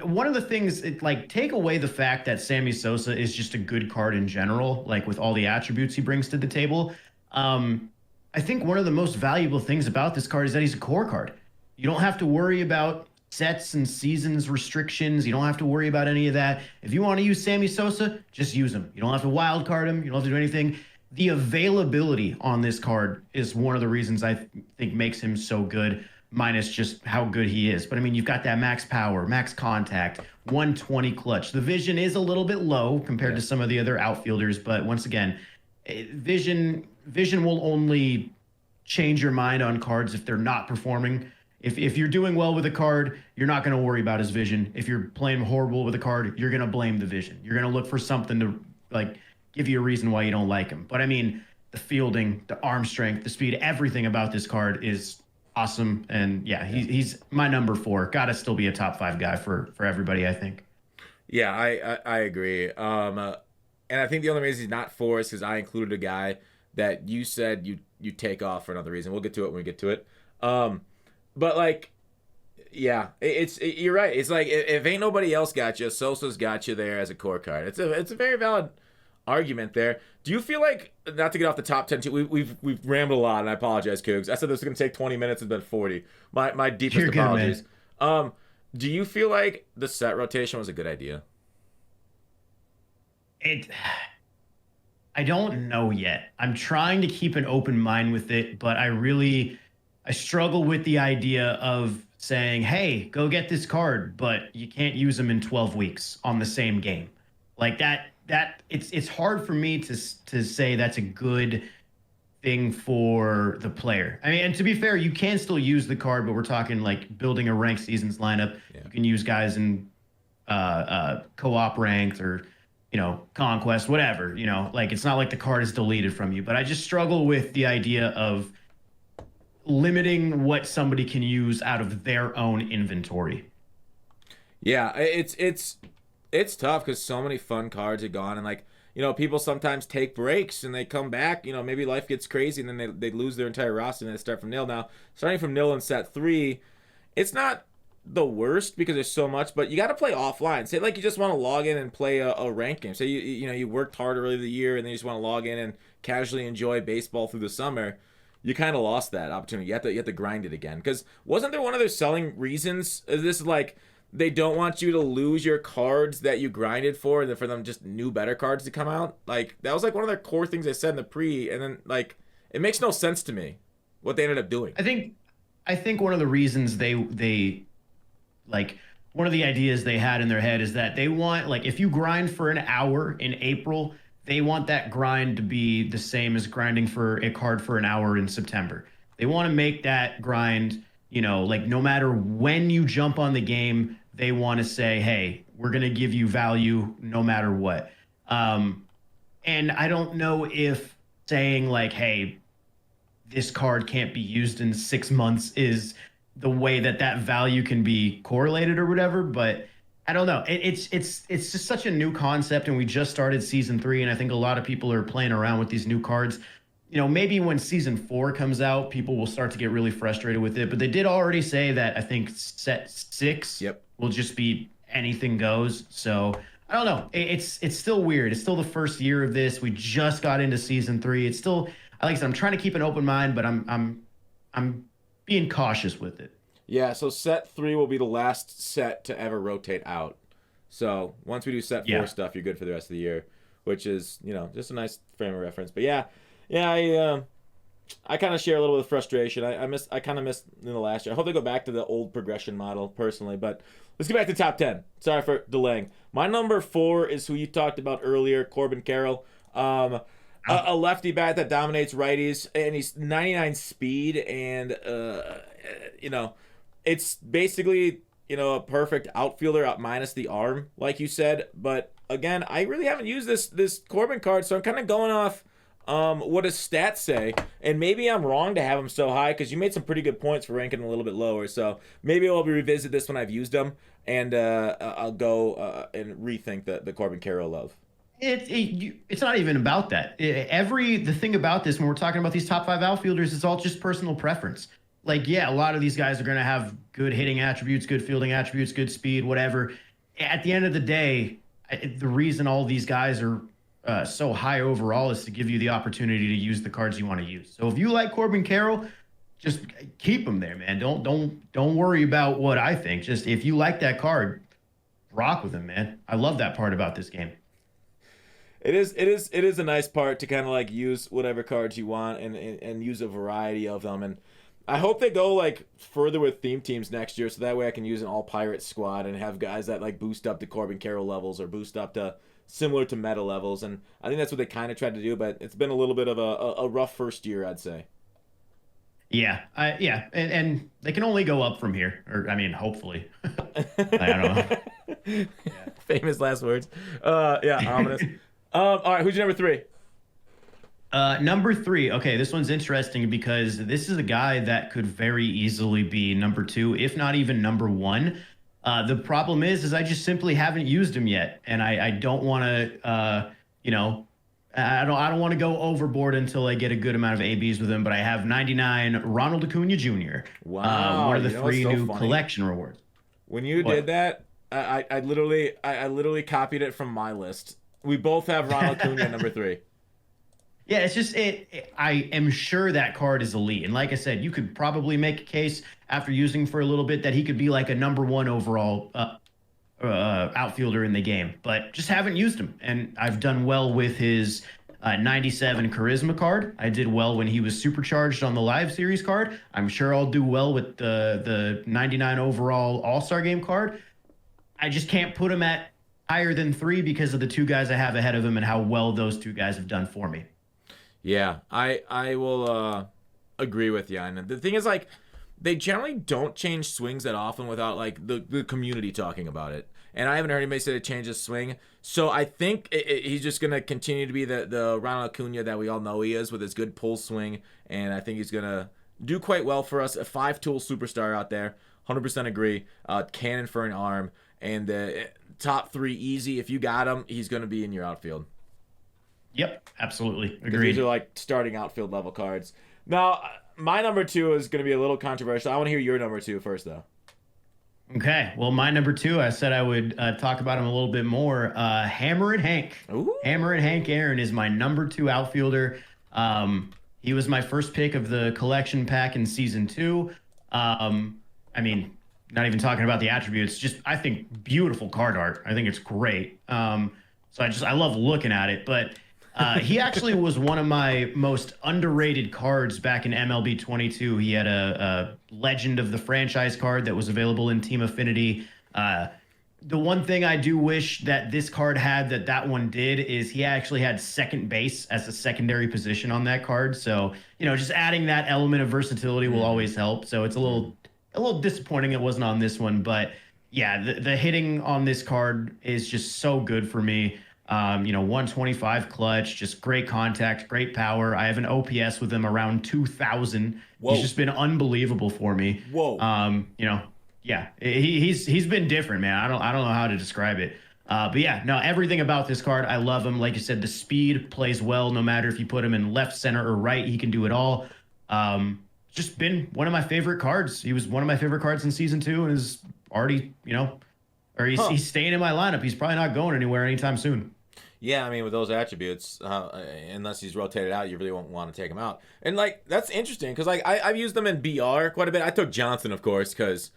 one of the things, take away the fact that Sammy Sosa is just a good card in general, like with all the attributes he brings to the table. I think one of the most valuable things about this card is that he's a core card. You don't have to worry about sets and seasons restrictions. You don't have to worry about any of that. If you want to use Sammy Sosa, just use him. You don't have to wild card him. You don't have to do anything. The availability on this card is one of the reasons I think makes him so good, minus just how good he is. But I mean, you've got that max power, max contact, 120 clutch. The vision is a little bit low compared to some of the other outfielders, but once again, vision will only change your mind on cards if they're not performing. If you're doing well with a card, you're not going to worry about his vision. If you're playing horrible with a card, you're going to blame the vision. You're going to look for something to like give you a reason why you don't like him. But I mean, the fielding, the arm strength, the speed, everything about this card is awesome. And yeah, he's my number 4. Got to still be a top 5 guy for everybody, I think. Yeah, I agree. And I think the only reason he's not 4 is because I included a guy that you said you take off for another reason. We'll get to it when we get to it. But like, yeah, you're right. It's like if ain't nobody else got you, Sosa's got you there as a core card. It's a very valid argument there. Do you feel like, not to get off the top 10 too, we've rambled a lot, and I apologize, Koogs. I said this was gonna take 20 minutes, it's been 40. My deepest You're good, apologies. man. Do you feel like the set rotation was a good idea? I don't know yet. I'm trying to keep an open mind with it, but I struggle with the idea of saying, "Hey, go get this card," but you can't use them in 12 weeks on the same game. Like that it's hard for me to say that's a good thing for the player. I mean, and to be fair, you can still use the card, but we're talking like building a ranked seasons lineup. Yeah. You can use guys in co-op ranked or conquest, whatever. Like it's not like the card is deleted from you. But I just struggle with the idea of limiting what somebody can use out of their own inventory. Yeah, it's tough because so many fun cards are gone, and like, people sometimes take breaks and they come back. Maybe life gets crazy and then they lose their entire roster and they start from nil. Now, starting from nil in set 3, it's not the worst because there's so much, but you got to play offline. Say like you just want to log in and play a ranked game. Say you worked hard early in the year and then you just want to log in and casually enjoy baseball through the summer. You kind of lost that opportunity. You have to grind it again. Because wasn't there one of their selling reasons? This is like they don't want you to lose your cards that you grinded for, and then for them just new better cards to come out. Like that was like one of their core things they said in the pre, and then like it makes no sense to me what they ended up doing. I think one of the reasons they like one of the ideas they had in their head is that they want, like, if you grind for an hour in April, they want that grind to be the same as grinding for a card for an hour in September. They want to make that grind, like no matter when you jump on the game, they want to say, hey, we're going to give you value no matter what. And I don't know if saying like, hey, this card can't be used in 6 months is the way that value can be correlated or whatever, but I don't know. It's just such a new concept, and we just started season 3, and I think a lot of people are playing around with these new cards. Maybe when season 4 comes out, people will start to get really frustrated with it, but they did already say that I think set 6 will just be anything goes. So I don't know. It's still weird. It's still the first year of this. We just got into season 3. It's still, like I said, I'm trying to keep an open mind, but I'm being cautious with it. Yeah, so set 3 will be the last set to ever rotate out. So once we do set 4 stuff, you're good for the rest of the year, which is, just a nice frame of reference. But yeah, I kind of share a little bit of frustration. I kind of missed in the last year. I hope they go back to the old progression model personally, but let's get back to top 10. Sorry for delaying. My number 4 is who you talked about earlier, Corbin Carroll. A lefty bat that dominates righties, and he's 99 speed, and it's basically a perfect outfielder minus the arm, like you said. But again, I really haven't used this Corbin card, so I'm kind of going off what his stats say, and maybe I'm wrong to have him so high because you made some pretty good points for ranking him a little bit lower. So maybe I'll revisit this when I've used him, and I'll go and rethink the Corbin Carroll love. It's not even about that. The thing about this, when we're talking about these top 5 outfielders, it's all just personal preference. Like, yeah, a lot of these guys are going to have good hitting attributes, good fielding attributes, good speed, whatever. At the end of the day, the reason all these guys are so high overall is to give you the opportunity to use the cards you want to use. So if you like Corbin Carroll, just keep him there, man. Don't worry about what I think. Just if you like that card, rock with him, man. I love that part about this game. It is a nice part to kind of like use whatever cards you want and use a variety of them. And I hope they go like further with theme teams next year, so that way I can use an all pirate squad and have guys that like boost up to Corbin Carroll levels or boost up to similar to meta levels. And I think that's what they kind of tried to do, but it's been a little bit of a rough first year, I'd say. Yeah, and they can only go up from here, or I mean, hopefully. I don't know. Famous last words. Yeah, ominous. All right, who's your number three? Number three. Okay, this one's interesting because this is a guy that could very easily be number two, if not even number one. The problem is I just simply haven't used him yet, and I don't want to, you know, I don't want to go overboard until I get a good amount of ABs with him. But I have 99 Ronald Acuna Jr. Wow, One of the you know what's three so new funny? collection rewards. When you did What? that, I literally copied it from my list. We both have Ronald Acuna at number three. Yeah, it's just I am sure that card is elite, and like I said, you could probably make a case after using for a little bit that he could be like a number one overall outfielder in the game. But just haven't used him, and I've done well with his 97 charisma card. I did well when he was supercharged on the live series card. I'm sure I'll do well with the 99 overall All Star Game card. I just can't put him at higher than three because of the two guys I have ahead of him and how well those two guys have done for me. Yeah, I will agree with you. And the thing is, like, they generally don't change swings that often without like the community talking about it. And I haven't heard anybody say to change his swing. So I think he's just gonna continue to be the Ronald Acuna that we all know he is with his good pull swing. And I think he's gonna do quite well for us. A 5-tool superstar out there. 100% agree. Cannon for an arm and top three easy. If you got him, he's gonna be in your outfield. Yep, absolutely. These Agreed. are like starting outfield level cards. Now, my number two is going to be a little controversial. I want to hear your number two first, though. Okay, well, my number two, I said I would talk about him a little bit more. Hammer and Hank. Ooh. Hammer and Hank Aaron is my number two outfielder. He was my first pick of the collection pack in season two. I mean, not even talking about the attributes, just I think beautiful card art. I think it's great. So I love looking at it, but he actually was one of my most underrated cards back in MLB 22. He had a Legend of the Franchise card that was available in Team Affinity. The one thing I do wish that this card had that one did is he actually had second base as a secondary position on that card. So, just adding that element of versatility will always help. So it's a little disappointing it wasn't on this one, but yeah, the hitting on this card is just so good for me. 125 clutch, just great contact, great power. I have an OPS with him around 2,000. Whoa. He's just been unbelievable for me. Whoa. Yeah, he's been different, man. I don't know how to describe it. But yeah, no, everything about this card, I love him. Like you said, the speed plays well, no matter if you put him in left, center, or right, he can do it all. Just been one of my favorite cards. He was one of my favorite cards in season 2 and is already, he's staying in my lineup. He's probably not going anywhere anytime soon. Yeah, I mean, with those attributes, unless he's rotated out, you really won't want to take him out. And, that's interesting because, I've used them in BR quite a bit. I took Johnson, of course, because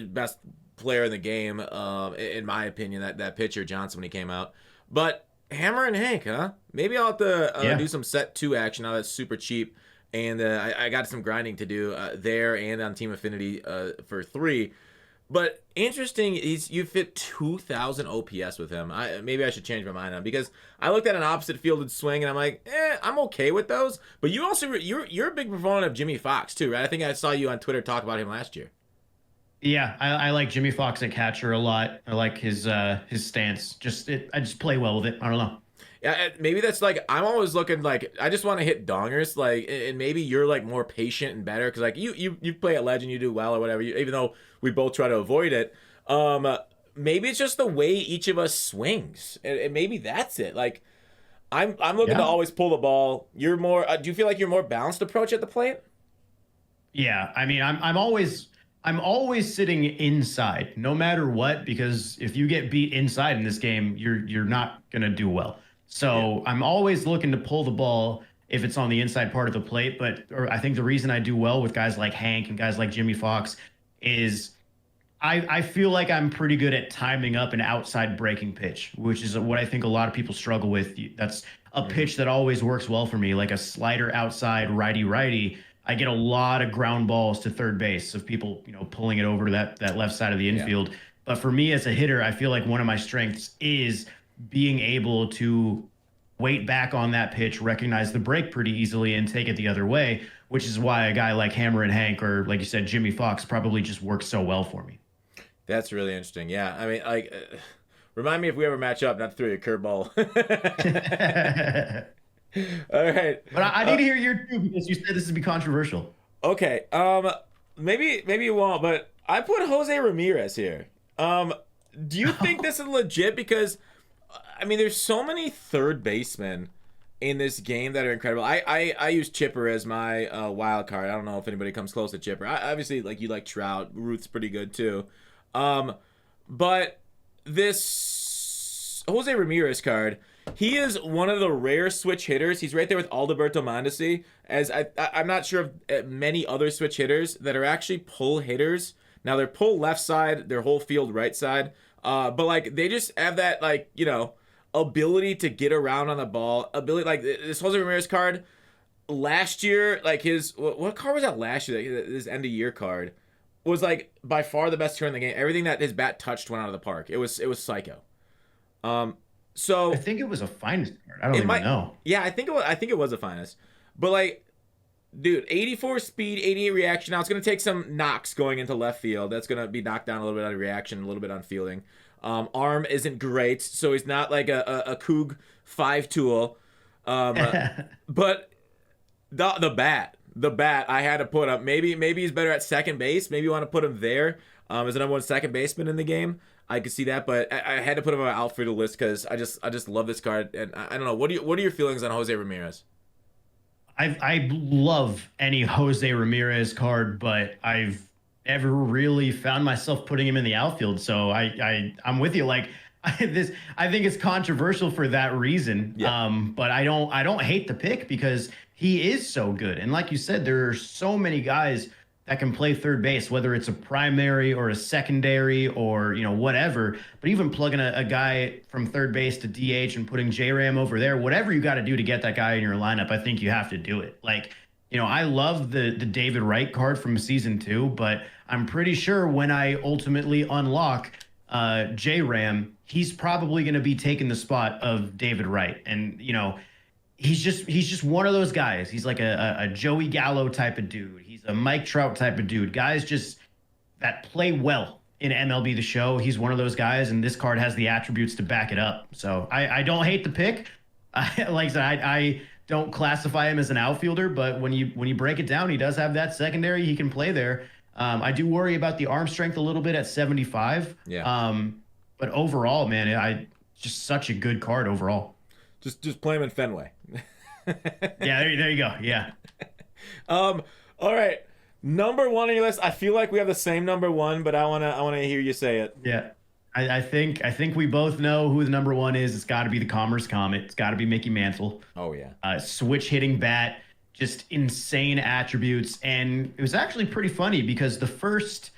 best player in the game, in my opinion, that pitcher, Johnson, when he came out. But Hammer and Hank, huh? Maybe I'll have to do some set 2 action now that's super cheap. And I got some grinding to do there and on Team Affinity for 3. But interesting, you fit 2,000 OPS with him. Maybe I should change my mind on because I looked at an opposite fielded swing and I'm like, I'm okay with those. But you also you're a big proponent of Jimmy Fox too, right? I think I saw you on Twitter talk about him last year. Yeah, I like Jimmy Fox at catcher a lot. I like his stance. I just play well with it. I don't know. Yeah, maybe that's I'm always looking I just want to hit dongers and maybe you're more patient and better because you play at Legend, you do well or whatever. Even though we both try to avoid it, maybe it's just the way each of us swings, and maybe that's it. I'm looking to always pull the ball. You're more. Do you feel like you're more balanced approach at the plate? Yeah, I mean, I'm always sitting inside, no matter what, because if you get beat inside in this game, you're not gonna do well. So I'm always looking to pull the ball if it's on the inside part of the plate. Or I think the reason I do well with guys like Hank and guys like Jimmy Fox is I feel like I'm pretty good at timing up an outside breaking pitch, which is what I think a lot of people struggle with. That's a pitch that always works well for me, like a slider outside righty. I get a lot of ground balls to third base of people, pulling it over to that left side of the infield. Yeah. But for me as a hitter, I feel like one of my strengths is being able to wait back on that pitch, recognize the break pretty easily, and take it the other way, which is why a guy like Hammer and Hank, or like you said, Jimmy Fox, probably just works so well for me. That's really interesting. Yeah, I mean, like, remind me if we ever match up, not to throw you a curveball. All right. But I need to hear your two because you said this would be controversial. Okay. Maybe you won't, but I put Jose Ramirez here. Do you think this is legit? Because I mean, there's so many third basemen in this game that are incredible. I use Chipper as my wild card. I don't know if anybody comes close to Chipper. Obviously, like you like Trout. Ruth's pretty good too. But this Jose Ramirez card, he is one of the rare switch hitters. He's right there with Alberto Mondesi. As I'm not sure of many other switch hitters that are actually pull hitters. Now they're pull left side, their whole field right side. But like they just have that like, you know, ability to get around on the ball. Ability like this Jose Ramirez card last year, like his what card was that last year? Like, his end of year card was like by far the best turn in the game. Everything that his bat touched went out of the park. It was psycho. So I think it was a finest card. I don't even know. Yeah, I think it was a finest. But like, dude, 84 speed, 88 reaction. Now it's gonna take some knocks going into left field. That's gonna be knocked down a little bit on reaction, a little bit on fielding. Arm isn't great, so he's not like a Koog 5 tool. But the bat I had to put up. Maybe he's better at second base. Maybe you want to put him there as the number one second baseman in the game. I could see that, but I had to put him on my outfielder list because I just love this card. And I don't know. What are your feelings on Jose Ramirez? I love any Jose Ramirez card, but I've never really found myself putting him in the outfield. So I'm with you. Like I think it's controversial for that reason. Yeah. But I don't hate the pick because he is so good. And like you said, there are so many guys that can play third base, whether it's a primary or a secondary or, you know, whatever. But even plugging a guy from third base to DH and putting J-Ram over there, whatever you got to do to get that guy in your lineup, I think you have to do it. Like, you know, I love the David Wright card from season 2, but I'm pretty sure when I ultimately unlock J-Ram, he's probably going to be taking the spot of David Wright. And, you know, he's just one of those guys. He's like a Joey Gallo type of dude. He's a Mike Trout type of dude. Guys just that play well in MLB The Show. He's one of those guys, and this card has the attributes to back it up. So I don't hate the pick. Like I said, I don't classify him as an outfielder, but when you break it down, he does have that secondary. He can play there. I do worry about the arm strength a little bit at 75. Yeah. But overall, man, just such a good card overall. Just play him in Fenway. Yeah, there you go. Yeah. All right. Number one on your list. I feel like we have the same number one, but I wanna hear you say it. Yeah. I think we both know who the number one is. It's got to be the Commerce Comet. It's got to be Mickey Mantle. Oh yeah. Switch hitting bat, just insane attributes, and it was actually pretty funny because the first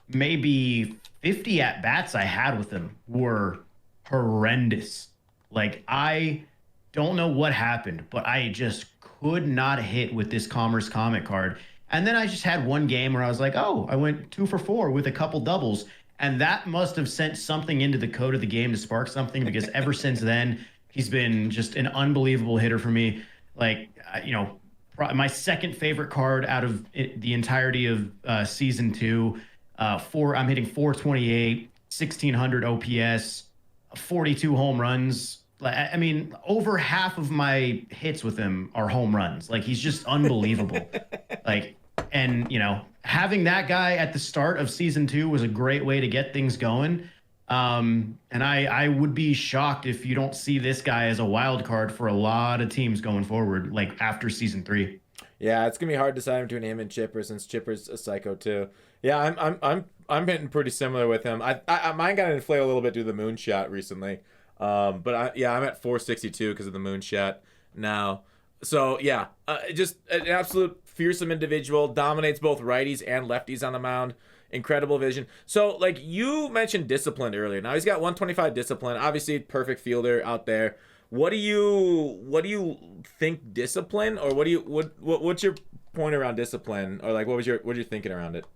maybe 50 at bats I had with him were horrendous. Like I don't know what happened, but I just could not hit with this Commerce Comet card. And then I just had one game where I was like, oh, I went 2 for 4 with a couple doubles. And that must have sent something into the code of the game to spark something because ever since then, he's been just an unbelievable hitter for me. Like, you know, my second favorite card out of the entirety of season 2. I'm hitting 428, 1600 OPS, 42 home runs. I mean, over half of my hits with him are home runs. Like, he's just unbelievable. Like, and, you know, having that guy at the start of season 2 was a great way to get things going. And I would be shocked if you don't see this guy as a wild card for a lot of teams going forward, like after season 3. Yeah, it's gonna be hard to decide between him and Chipper since Chipper's a psycho too. Yeah, I'm hitting pretty similar with him. I mine got inflated a little bit due to the moonshot recently. But I'm at 462 because of the moonshot now. So yeah, just an absolute fearsome individual, dominates both righties and lefties on the mound. Incredible vision. So like you mentioned discipline earlier. Now he's got 125 discipline. Obviously perfect fielder out there. What do you think discipline, or what's your point around discipline, or like what are you thinking around it?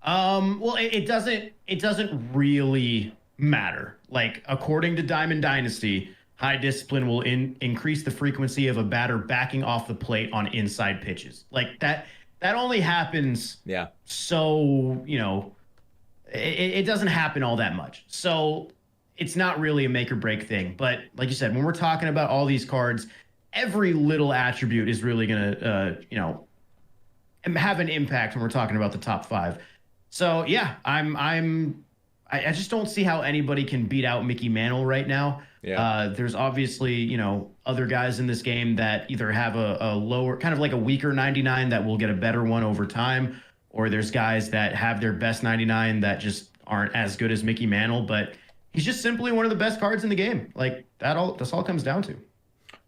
Well, it doesn't really matter. Like according to Diamond Dynasty, High discipline will increase the frequency of a batter backing off the plate on inside pitches. Like that only happens. Yeah. So, it doesn't happen all that much. So it's not really a make or break thing. But like you said, when we're talking about all these cards, every little attribute is really going to, have an impact when we're talking about the top 5. So yeah, I just don't see how anybody can beat out Mickey Mantle right now. Yeah. There's obviously, other guys in this game that either have a lower, kind of like a weaker 99 that will get a better one over time, or there's guys that have their best 99 that just aren't as good as Mickey Mantle, but he's just simply one of the best cards in the game. Like that's all comes down to.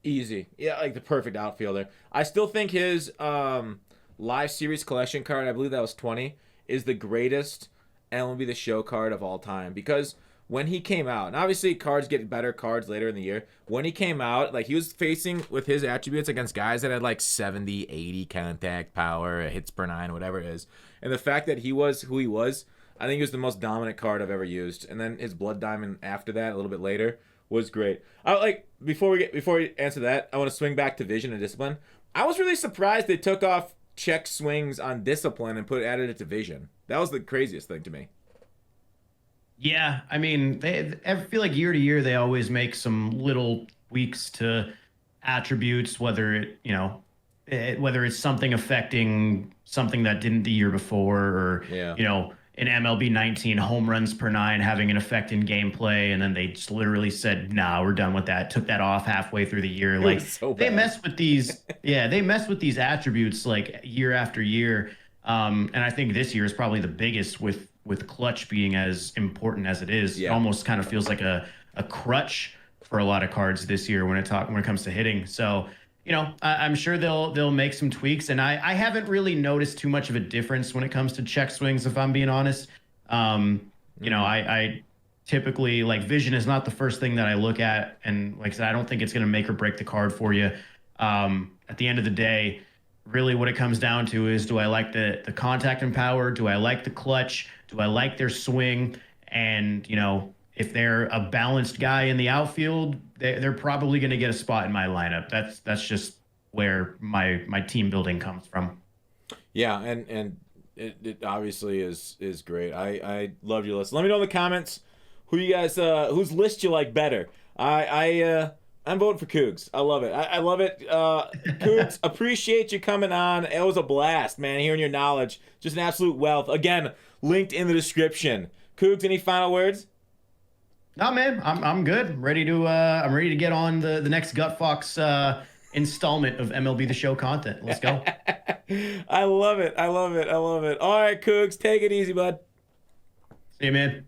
Easy. Yeah, like the perfect outfielder. I still think his live series collection card, I believe that was 20, is the greatest MLB The Show card of all time, because when he came out, and obviously cards get better cards later in the year, when he came out, like he was facing with his attributes against guys that had like 70, 80 contact power, hits per 9, whatever it is. And the fact that he was who he was, I think he was the most dominant card I've ever used. And then his Blood Diamond after that, a little bit later, was great. Before we answer that, I want to swing back to Vision and Discipline. I was really surprised they took off check swings on Discipline and added it to Vision. That was the craziest thing to me. Yeah, I mean, I feel like year to year they always make some little tweaks to attributes, whether it's something affecting something that didn't the year before, or in MLB 19 home runs per 9 having an effect in gameplay, and then they just literally said, "Nah, we're done with that." Took that off halfway through the year. Like they mess with these, they mess with these attributes like year after year. And I think this year is probably the biggest with clutch being as important as it is. Yeah. It almost kind of feels like a crutch for a lot of cards this year when it comes to hitting. So, I'm sure they'll make some tweaks, and I haven't really noticed too much of a difference when it comes to check swings, if I'm being honest. I typically, like, Vision is not the first thing that I look at, and like I said, I don't think it's going to make or break the card for you. At the end of the day, really what it comes down to is, do I like the contact and power? Do I like the clutch? Do I like their swing? And, if they're a balanced guy in the outfield, they're probably going to get a spot in my lineup. That's just where my team building comes from. Yeah, and it obviously is great. I love your list. Let me know in the comments who you guys whose list you like better. I'm voting for Koogs. I love it. I love it. Koogs, appreciate you coming on. It was a blast, man, hearing your knowledge. Just an absolute wealth. Again, linked in the description. Koogs, any final words? No, man, I'm good. I'm ready to get on the next Gutfoxx installment of MLB The Show content. Let's go. I love it. All right, Koogs, take it easy, bud. See you, man.